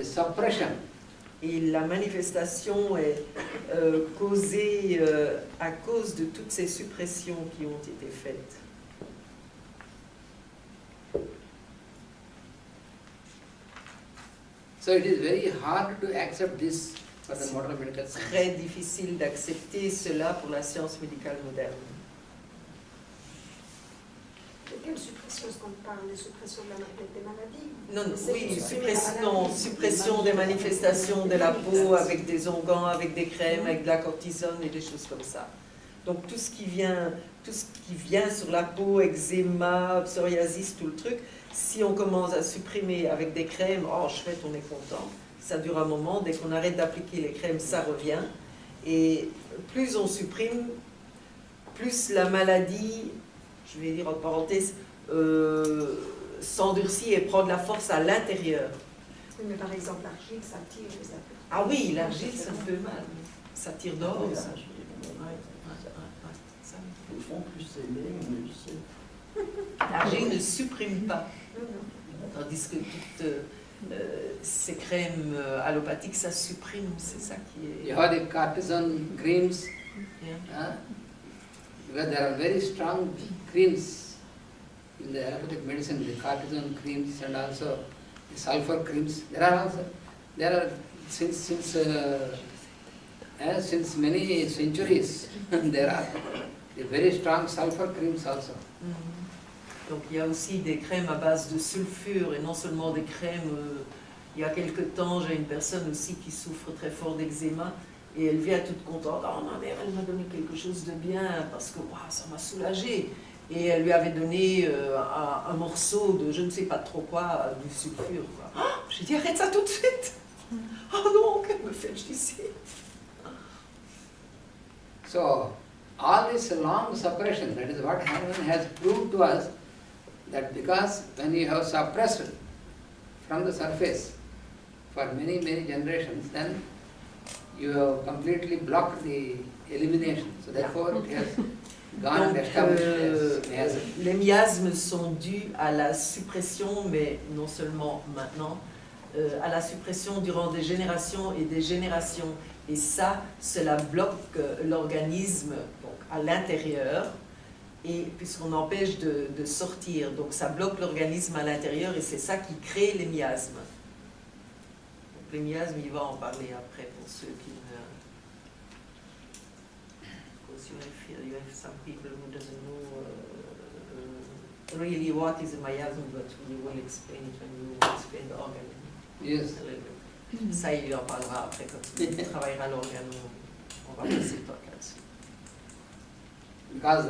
suppression. Et la manifestation est causée à cause de toutes ces suppressions qui ont été faites. So it is very hard to accept this for the modern medical C'est science. très difficile d'accepter cela pour la science médicale moderne. De quelle suppression est-ce qu'on parle? Les suppressions des maladies? Non, C'est oui, supprimer la non, maladie. suppression des manifestations de la peau avec des onguents, avec des crèmes, avec de la cortisone et des choses comme ça. Donc tout ce qui vient sur la peau, eczéma, psoriasis, tout le truc, si on commence à supprimer avec des crèmes, oh chouette, on est content, ça dure un moment, dès qu'on arrête d'appliquer les crèmes, ça revient. Et plus on supprime, plus la maladie, je vais dire en parenthèse, s'endurcit et prend de la force à l'intérieur. Oui, mais par exemple, l'argile, ça tire les affaires. Ah oui, l'argile, ça fait mal. Ça tire dehors, ça. Au fond, plus c'est laid, mieux c'est. L'argile ne supprime pas. Tandis que toutes ces crèmes allopathiques, ça supprime. C'est ça qui est... You have the cortisone creams, Yeah. because there are very strong creams in the allopathic medicine, the cortisone creams and also the sulfur creams. There are since many centuries there are the very strong sulfur creams also. Donc il y a aussi des crèmes à base de sulfure et non seulement des crèmes. Il y a quelque temps, j'ai une personne aussi qui souffre très fort d'eczéma et elle vient toute contente. Oh ma mère, elle m'a donné quelque chose de bien parce que wow, ça m'a soulagée. Et elle lui avait donné un morceau de je ne sais pas trop quoi, du sulfure. Oh, j'ai dit arrête ça tout de suite. Oh non, qu'elle me fait, je dis si. So all this long suppression, that is what Hahnemann has proved to us, that because when you have suppressed from the surface for many generations, then you have completely blocked the elimination. So therefore it has gone and established as miasm. Les miasmes sont dus à la suppression, mais non seulement maintenant, à la suppression durant des générations et des générations. Et ça, cela bloque l'organisme à l'intérieur, et puisqu'on empêche de sortir, donc ça bloque l'organisme à l'intérieur, et c'est ça qui crée les miasmes. Donc les miasmes, il va en parler après pour ceux qui ne... Because you have some people who doesn't know really what is a miasm, but we will explain it when we will explain the organism. Yes. Ça, il en parlera après quand il travaillera l'organe. On va passer le temps là-dessus. Because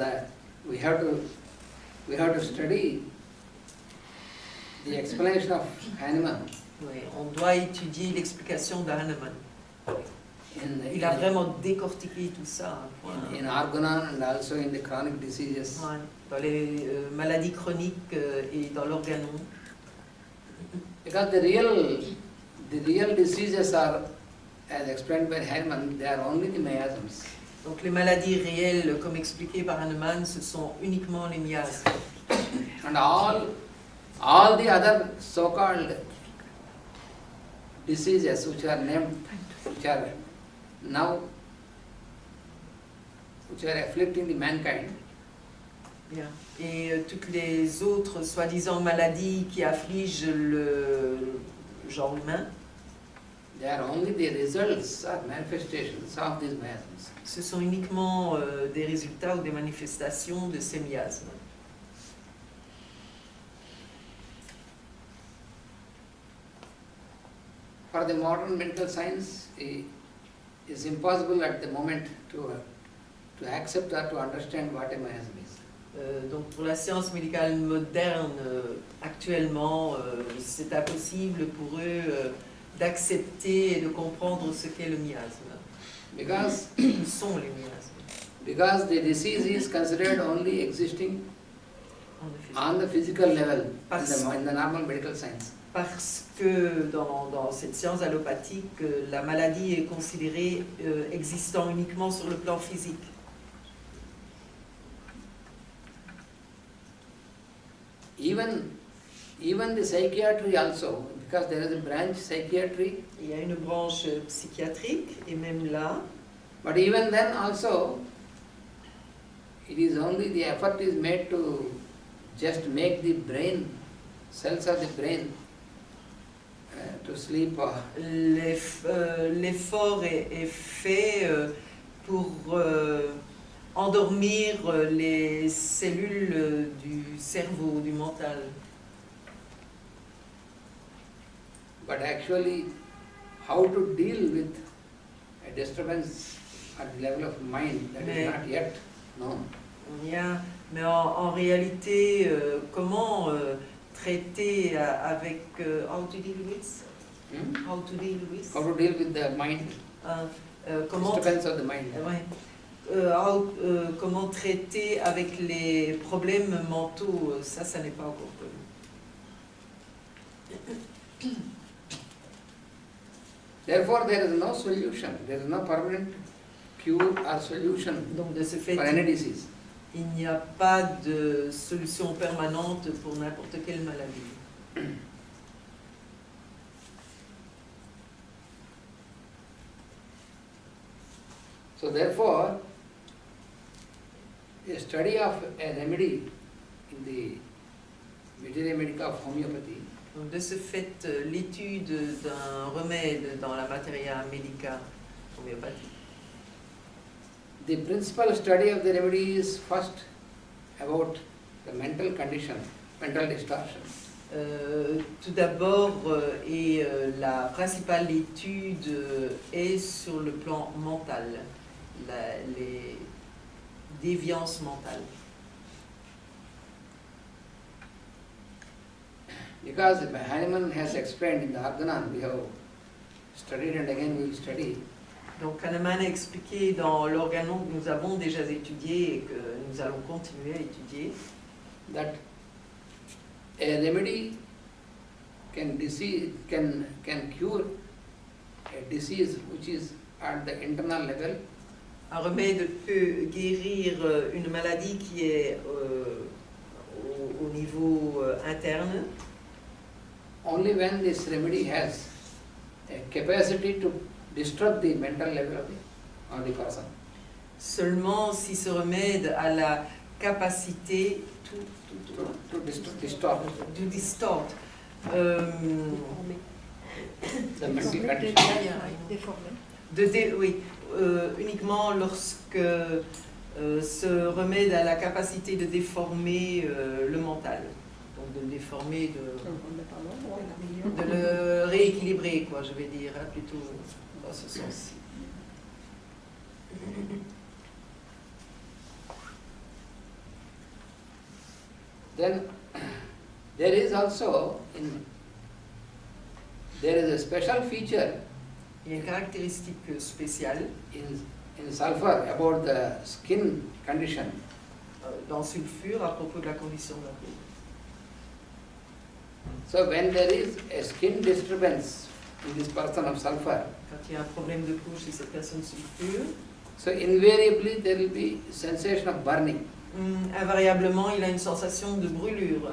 we have to study the explanation of Hahnemann. Oui, on doit étudier l'explication d'Hahnemann. Il a In vraiment décortiqué tout ça. organon and also in the chronic diseases. Ouais, dans les maladies chroniques et dans l'organon. Because the real diseases are, as explained by Hahnemann, they are only the miasms. Donc les maladies réelles, comme expliqué par Hahnemann, ce sont uniquement les miasmes. And all the other so-called diseases which are named, which are afflicting the mankind, Bien. Et toutes les autres soi-disant maladies qui affligent le genre humain, they are only the results or manifestations of these miasms. ce sont uniquement des résultats ou des manifestations de ces miasmes. For the modern medical science, it is impossible at the moment to accept or to understand what a miasm is. Donc pour la science médicale moderne, actuellement, c'est impossible pour eux d'accepter et de comprendre ce qu'est le miasme. Because Ce sont les miasmes. Because the disease is considered only existing on the physical level in the normal medical science. Parce que dans cette science allopathique, la maladie est considérée existant uniquement sur le plan physique. Even the psychiatry also, because there is a branch psychiatry. Il y a une branche psychiatrique, et même là, But even then also, it is only the effort is made to just make the brain, cells of the brain, to sleep. l'effort est fait pour endormir les cellules du cerveau, du mental. But actually, how to deal with a disturbance at the level of mind, that is not yet known. Mais en réalité, comment traiter avec how to deal with How to deal with the mind, comment disturbance of the mind. ouais. Comment traiter avec les problèmes mentaux, ça n'est pas encore connu. Therefore, there is no solution, there is no permanent cure or solution Donc de ce fait, for any disease. il n'y a pas de solution permanente pour n'importe quelle maladie. So therefore, a study of a remedy in the materia medica of homeopathy Donc de ce fait, l'étude d'un remède dans la materia medica homéopathie. the principal study of the remedy is first about the mental condition, mental distortion. Tout d'abord, la principale étude est sur le plan mental, les déviances mentales. Because Hahnemann has explained in the Argonan, we have studied and again we will study, Donc Hahnemann a expliqué dans l'organon que nous avons déjà étudié et que nous allons continuer à étudier, that a remedy can cure a disease which is at the internal level. un remède peut guérir une maladie qui est au niveau interne, Only when this remedy has a capacity to disturb the mental level of the person. seulement si ce remède a la capacité To distort de distort. the mental condition. Oui, uniquement lorsque ce remède a la capacité de déformer le mental. Donc de le déformer, de le rééquilibrer, quoi, je vais dire, hein, plutôt dans ce sens-ci. Then there is also there is a special feature Il y a une caractéristique spéciale in sulfur about the skin condition. Dans sulfure à propos de la condition de la peau. So when there is a skin disturbance in this person of sulfur, Quand il y a un problème de peau chez cette personne sulfure, so invariably there will be sensation of burning. Invariablement, il a une sensation de brûlure.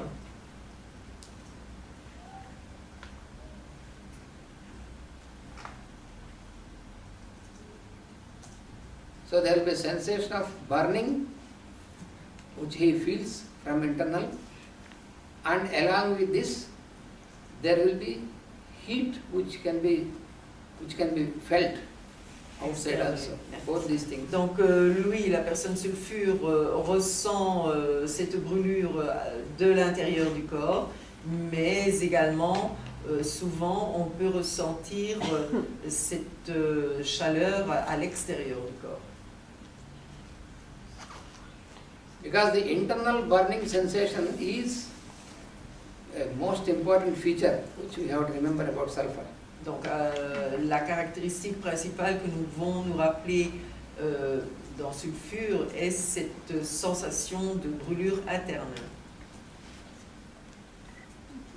So there will be a sensation of burning which he feels from internal, and along with this there will be heat which can be felt outside also. Both these things. Donc lui, la personne sulfure, ressent cette brûlure de l'intérieur du corps, mais également, souvent, on peut ressentir cette chaleur à l'extérieur du corps. Because the internal burning sensation is a most important feature which we have to remember about sulfur. Donc la caractéristique principale que nous devons nous rappeler dans sulfure est cette sensation de brûlure interne.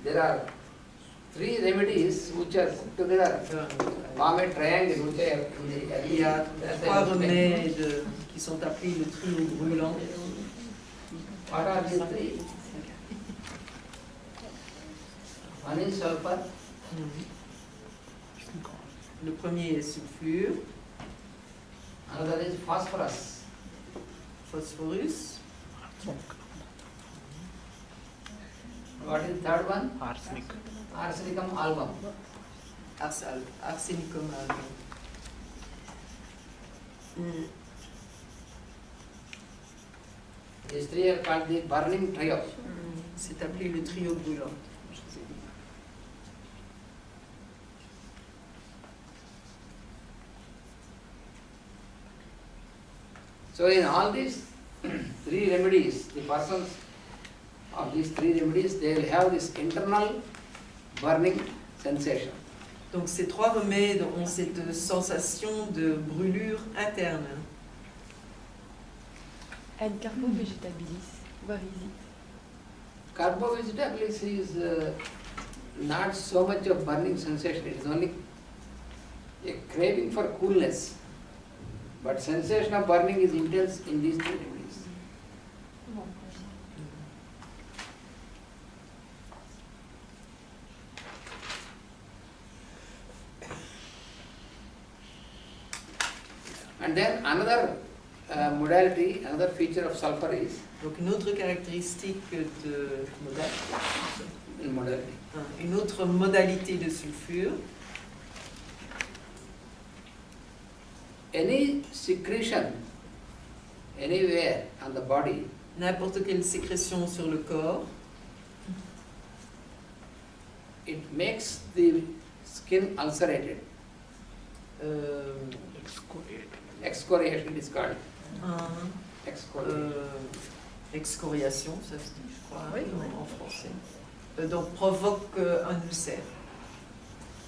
There are 3 remedies which are put together, form a triangle which I have Il y a 3 remèdes qui sont appelés le trio brûlant. What are these 3? One is sulfur, Le premier est sulfure, Another is phosphorus. phosphorus, What is the third one? Arsenic. Arsenicum album. arsenicum album. These three are called the burning trio. C'est appelé le trio brûlant. Je vous ai dit. So in all these three remedies, the persons of these three remedies, they will have this internal burning sensation. Donc ces trois remèdes ont cette sensation de brûlure interne. And carbo vegetabilis, where is it? Carbovegetabilis is not so much of burning sensation, it is only a craving for coolness. But sensation of burning is intense in these three remedies. And then another modality, another feature of sulfur is Donc une autre caractéristique de modality. une autre modalité de sulfure, Any secretion anywhere on the body n'importe quelle sécrétion sur le corps, it makes the skin ulcerated. Excoriation it is called. Excoriation. Excoriation, ça se dit, je crois, Oui, en, oui. en français. Donc provoque un ulcère,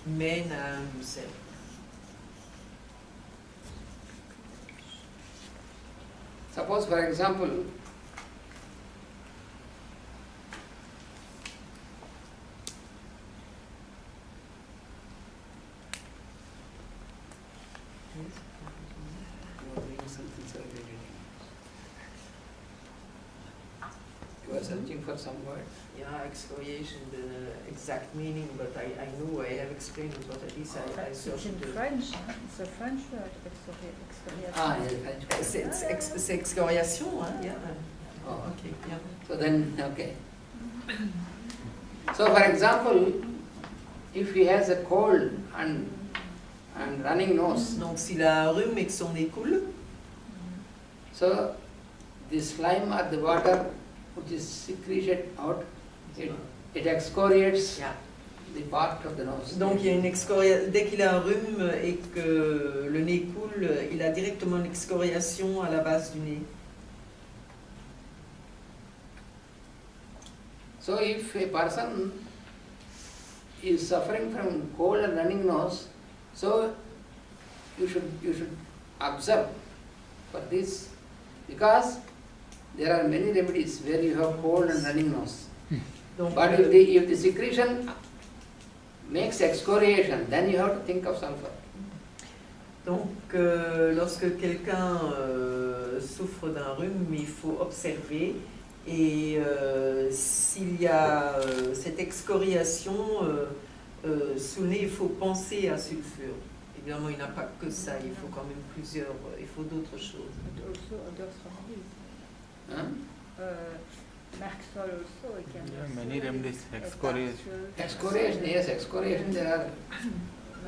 mène à un ulcère. Suppose, for example, you are searching for some word. Yeah, excoriation, the exact meaning, but I know I have explained it, but at least I It's searched in it. French, huh? It's a French word, excoriation. Ah, yes, French word. C'est excoriation, hein? Yeah. Oh, Okay, yeah. so then, okay. So, for example, if he has a cold and running nose, Donc s'il a un rhume et que son nez coule, so the slime or the water which is secreted out, it excoriates yeah. the part of the nose. Donc il y a une dès qu'il a un rhume et que le nez coule, il a directement une excoriation à la base du nez. So if a person is suffering from cold and running nose, so you should observe for this, because there are many remedies where you have cold and running nose. Donc, But if the secretion makes excoriation, then you have to think of sulfur. donc lorsque quelqu'un souffre d'un rhume, il faut observer et s'il y a cette excoriation sous le nez, il faut penser à sulfure. Évidemment, il n'y a pas que ça, il faut quand même plusieurs, il faut d'autres choses. But also other remedies. Huh? Maxol also, it can Yeah, many remedies, excoriation. Excoriation, yes, excoriation there are.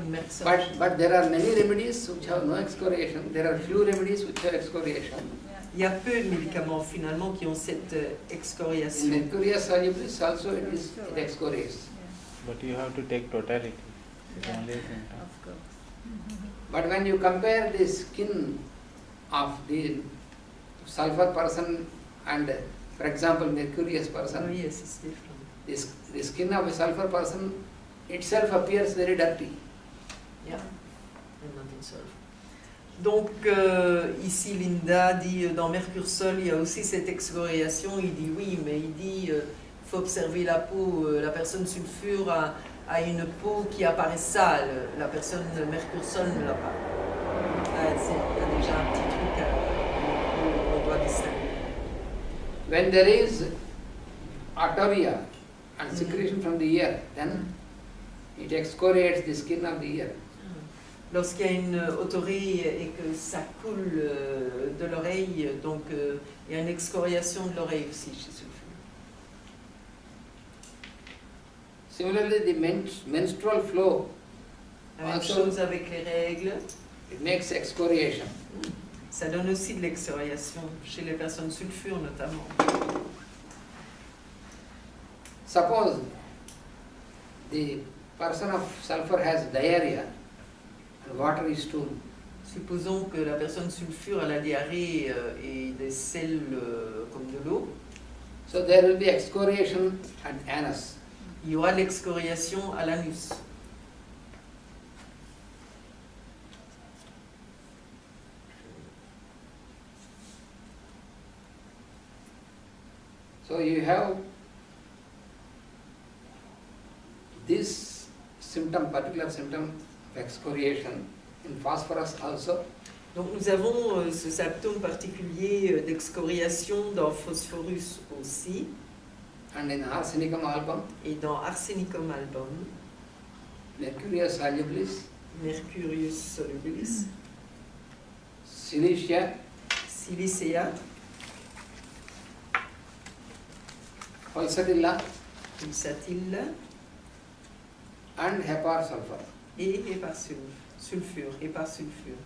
Merci. But there are many remedies which have no excoriation. There are few remedies which have excoriation. Il y a peu de médicaments finalement qui ont cette In excoriation. mercurius solubilis also it excoriates. But you have to take totality. It's Yeah. only a symptom. Of course. But when you compare the skin of the sulfur person and, for example, mercurius Oh person, yes, it's different. the skin of a sulfur person itself appears very dirty. Yeah. And not in sulfur. Donc ici Linda dit dans Mercure-Sol il y a aussi cette excoriation, il dit oui mais il dit faut observer la peau, la personne sulfure a une peau qui apparaît sale, la personne Mercure-Sol ne l'a pas. Ah, il y a déjà un petit truc qu'on doit distinguer. When there is arteria and secretion from the ear, then it excoriates the skin of the ear. Lorsqu'il y a une otorrhée et que ça coule de l'oreille, donc il y a une excoriation de l'oreille aussi chez sulfure. Similarly, the menstrual flow, La même Also- chose avec les règles, it makes excoriation. ça donne aussi de l'excoriation, chez les personnes sulfures notamment. Suppose the person of sulfur has diarrhea and water is stool. Supposons que la personne sulfure a la diarrhée et des selles comme de l'eau. So there will be excoriation at anus. Il y aura de l'excoriation à l'anus. So you have this symptom, particular symptom of excoriation in phosphorus also. Donc nous avons ce symptôme particulier d'excoriation dans Phosphorus aussi And in arsenicum album, et dans Arsenicum album, mercurius solubilis, Mercurius solubilis, silicea, Silicea, pulsatilla Pulsatilla and hepar sulfur. et sulfure, héparsulfure.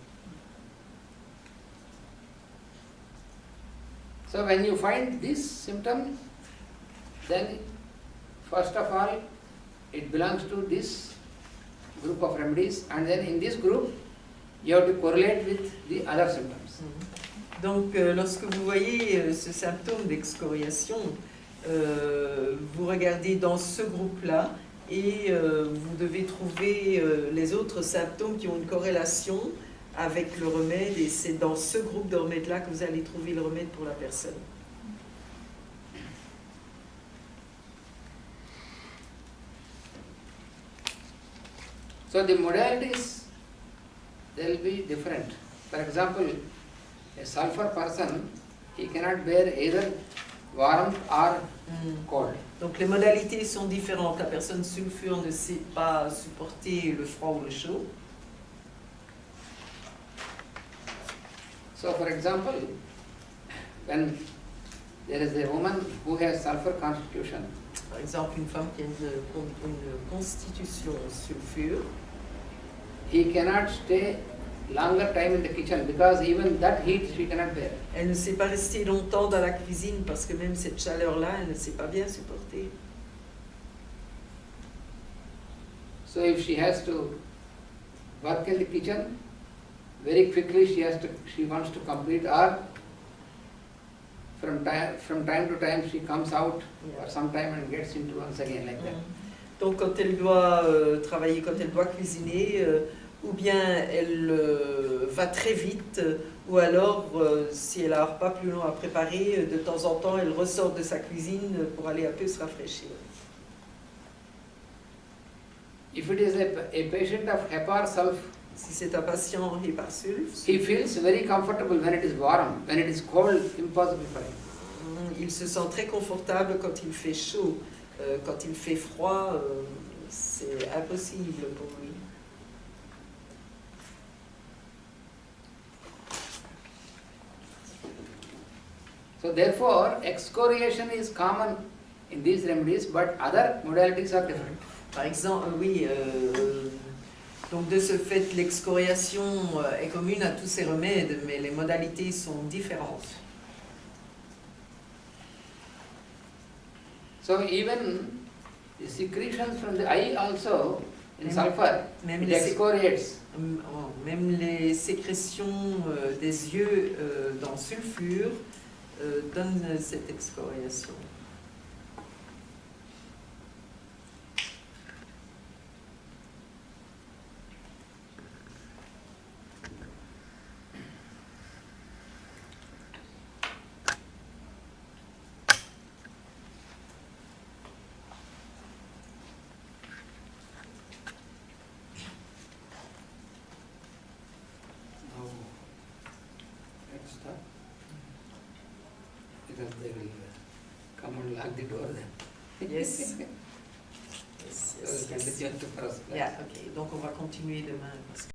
So when you find this symptom, then first of all it belongs to this group of remedies, and then in this group you have to correlate with the other symptoms. Donc lorsque vous voyez ce symptôme d'excoriation, vous regardez dans ce groupe-là et vous devez trouver les autres symptômes qui ont une corrélation avec le remède, et c'est dans ce groupe de remèdes-là que vous allez trouver le remède pour la personne. So the modalities, they will be different. For example, a sulfur person, he cannot bear either warmth or cold. Donc les modalités sont différentes. La personne sulfure ne sait pas supporter le froid ou le chaud. So for example, when there is a woman who has sulfur constitution, Par exemple, une femme qui a une constitution sulfure, he cannot stay longer time in the kitchen because even that heat she cannot bear. elle ne sait pas rester longtemps dans la cuisine parce que même cette chaleur-là, elle ne sait pas bien supporter. So if she has to work in the kitchen, very quickly she wants to complete, or from time to time she comes out for some time and gets into once again like that. Donc quand elle doit travailler, quand elle doit cuisiner, ou bien elle va très vite, ou alors si elle n'a pas plus long à préparer, de temps en temps elle ressort de sa cuisine pour aller un peu se rafraîchir. If it is a patient of hepar sulf, Si c'est un patient héparsulf, he feels very comfortable when it is warm. When it is cold, impossible for him. il se sent très confortable quand il fait chaud. Quand il fait froid, c'est impossible pour lui. So therefore, excoriation is common in these remedies, but other modalities are different. Par exemple, oui, donc de ce fait, l'excoriation est commune à tous ces remèdes, mais les modalités sont différentes. So even the secretions from the eye also in Même- sulfur, même it les- excoriates. Même les sécrétions des yeux dans sulfure donnent cette excoriation. Now, let's stop. Because they will come and lock the door then. Yes. Yes. So we continue to first class. Yeah, ok. Donc on va continuer demain. Parce que